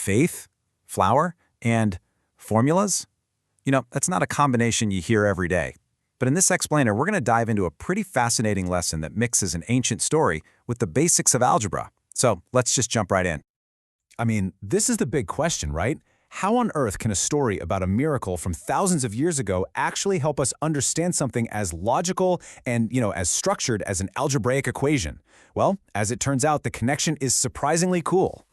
faith, flour, and formulas? You know, that's not a combination you hear every day. But in this explainer, we're going to dive into a pretty fascinating lesson that mixes an ancient story with the basics of algebra. So let's just jump right in. I mean, this is the big question, right? How on earth can a story about a miracle from thousands of years ago actually help us understand something as logical and, as structured as an algebraic equation? Well, as it turns out, the connection is surprisingly cool.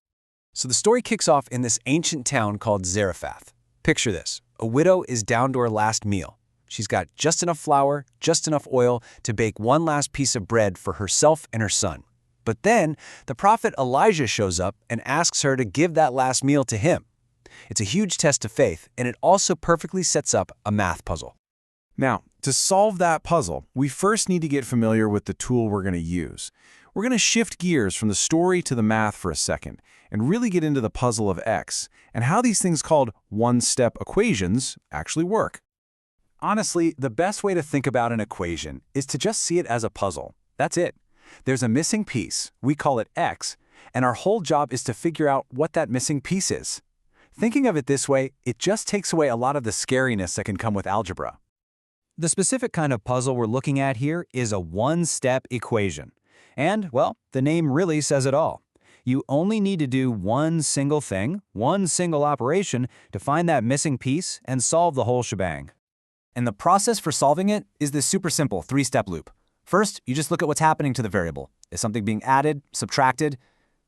So the story kicks off in this ancient town called Zarephath. Picture this. A widow is down to her last meal. She's got just enough flour, just enough oil to bake one last piece of bread for herself and her son. But then the prophet Elijah shows up and asks her to give that last meal to him. It's a huge test of faith, and it also perfectly sets up a math puzzle. Now, to solve that puzzle, we first need to get familiar with the tool we're going to use. We're going to shift gears from the story to the math for a second and really get into the puzzle of x and how these things called one-step equations actually work. Honestly, the best way to think about an equation is to just see it as a puzzle. That's it. There's a missing piece, we call it x, and our whole job is to figure out what that missing piece is. Thinking of it this way, it just takes away a lot of the scariness that can come with algebra. The specific kind of puzzle we're looking at here is a one-step equation. And, well, the name really says it all. You only need to do one single thing, one single operation, to find that missing piece and solve the whole shebang. And the process for solving it is this super simple three-step loop. First, you just look at what's happening to the variable. Is something being added, subtracted?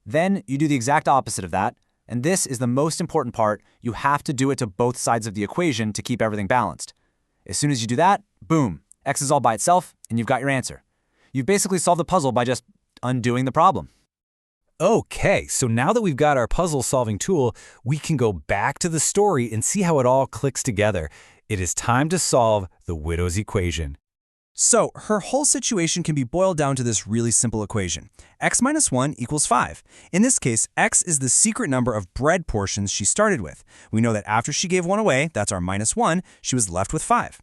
Then you do the exact opposite of that. And this is the most important part. You have to do it to both sides of the equation to keep everything balanced. As soon as you do that, boom, x is all by itself, and you've got your answer. You've basically solved the puzzle by just undoing the problem. Okay, so now that we've got our puzzle-solving tool, we can go back to the story and see how it all clicks together. It is time to solve the widow's equation. So her whole situation can be boiled down to this really simple equation. X minus 1 equals 5. In this case, x is the secret number of bread portions she started with. We know that after she gave one away, that's our minus 1, she was left with 5.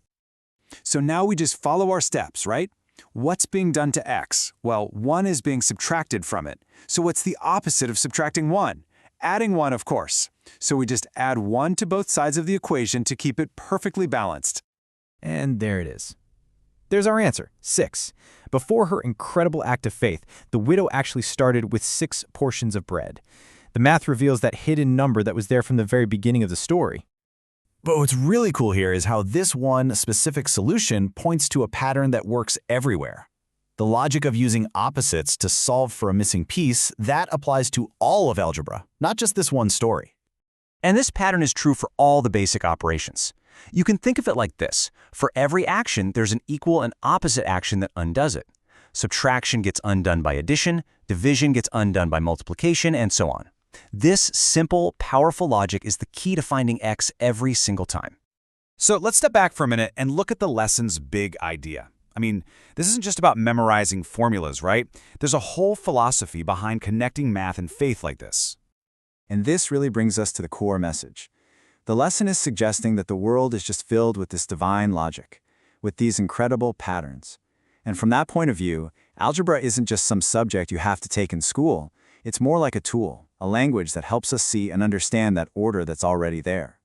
So now we just follow our steps, right? What's being done to x? Well, 1 is being subtracted from it. So what's the opposite of subtracting 1? Adding 1, of course. So we just add 1 to both sides of the equation to keep it perfectly balanced. And there it is. There's our answer, 6. Before her incredible act of faith, the widow actually started with 6 portions of bread. The math reveals that hidden number that was there from the very beginning of the story. But what's really cool here is how this one specific solution points to a pattern that works everywhere. The logic of using opposites to solve for a missing piece, that applies to all of algebra, not just this one story. And this pattern is true for all the basic operations. You can think of it like this. For every action, there's an equal and opposite action that undoes it. Subtraction gets undone by addition, division gets undone by multiplication, and so on. This simple, powerful logic is the key to finding x every single time. So let's step back for a minute and look at the lesson's big idea. I mean, this isn't just about memorizing formulas, right? There's a whole philosophy behind connecting math and faith like this. And this really brings us to the core message. The lesson is suggesting that the world is just filled with this divine logic, with these incredible patterns. And from that point of view, algebra isn't just some subject you have to take in school. It's more like a tool, a language that helps us see and understand that order that's already there.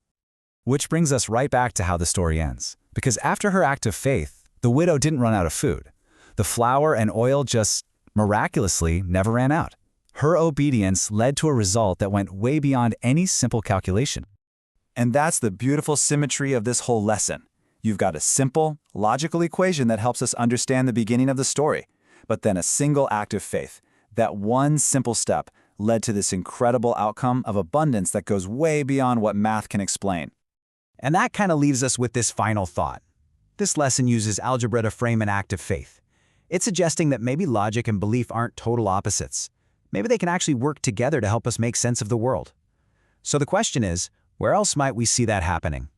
Which brings us right back to how the story ends. Because after her act of faith, the widow didn't run out of food. The flour and oil just miraculously never ran out. Her obedience led to a result that went way beyond any simple calculation. And that's the beautiful symmetry of this whole lesson. You've got a simple, logical equation that helps us understand the beginning of the story, but then a single act of faith. That one simple step led to this incredible outcome of abundance that goes way beyond what math can explain. And that kind of leaves us with this final thought. This lesson uses algebra to frame an act of faith. It's suggesting that maybe logic and belief aren't total opposites. Maybe they can actually work together to help us make sense of the world. So the question is, where else might we see that happening?